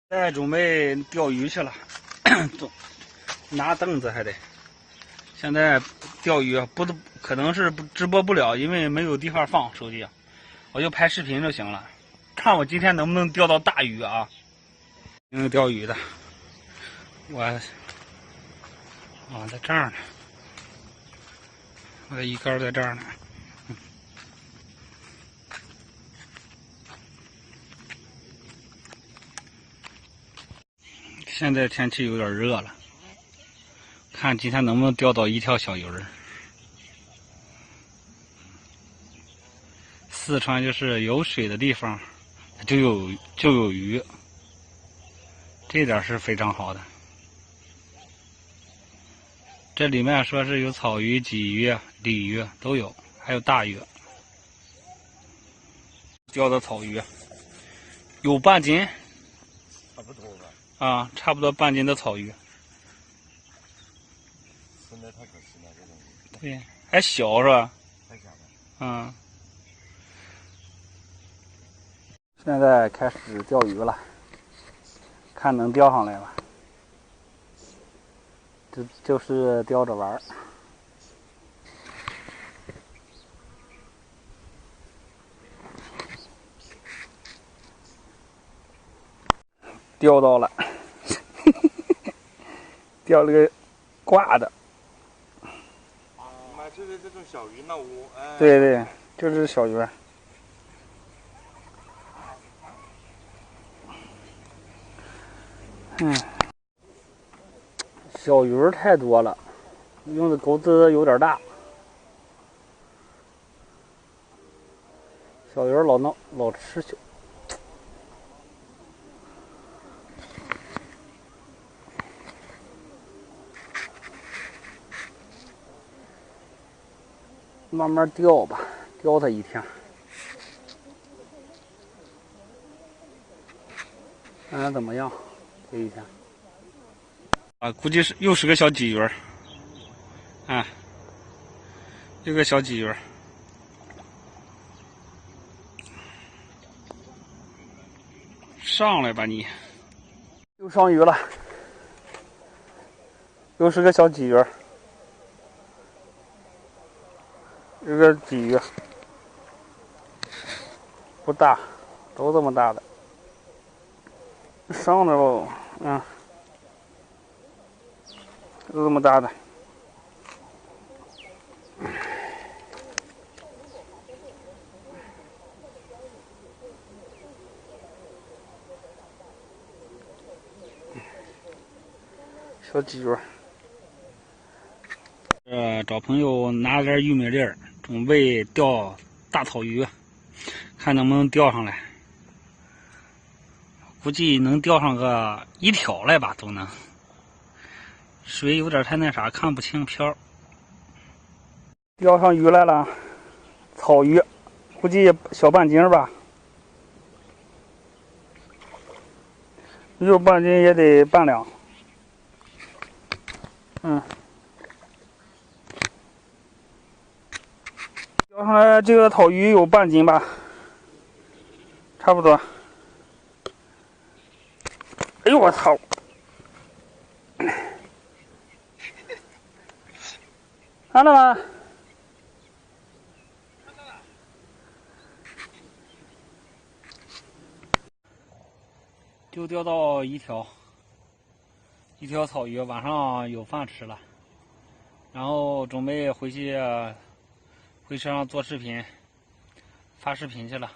准备钓鱼去了，拿凳子还得。现在钓鱼不可能是直播不了，因为没有地方放手机，我就拍视频就行了。看我今天能不能钓到大鱼啊！钓鱼的，我在这儿呢，我的鱼竿在这儿呢。现在天气有点热了，看今天能不能钓到一条小鱼儿。四川就是有水的地方，就有鱼，这点是非常好的。这里面说是有草鱼、鲫鱼、鲤鱼都有，还有大鱼。钓的草鱼有半斤，差不多吧。啊，差不多半斤的草鱼。真的太可惜了，这种鱼。对，还小是吧？太小了。嗯。现在开始钓鱼了，看能钓上来吧。就是钓着玩儿。钓到了，钓了个挂的。就是这种小鱼闹窝。对对，就是小鱼。小鱼太多了，用的钩子有点大。小鱼老吃小。慢慢钓吧，钓它一天。看看怎么样，这一天。估计又是个小鲫鱼儿。这个小鲫鱼儿。上来吧你！又上鱼了，又是个小鲫鱼儿。这个鲫鱼不大，都这么大的。上来喽，都这么大的。小鲫鱼。找朋友拿了点玉米粒儿，准备钓大草鱼，看能不能钓上来。估计能钓上个1条来吧，都能。水有点太那啥，看不清漂。钓上鱼来了，草鱼，估计小半斤吧。有半斤也得半两。钓上来这个草鱼有半斤吧，差不多。哎呦我操！看到吗？就钓到一条草鱼，晚上有饭吃了，然后准备回车上做视频，发视频去了。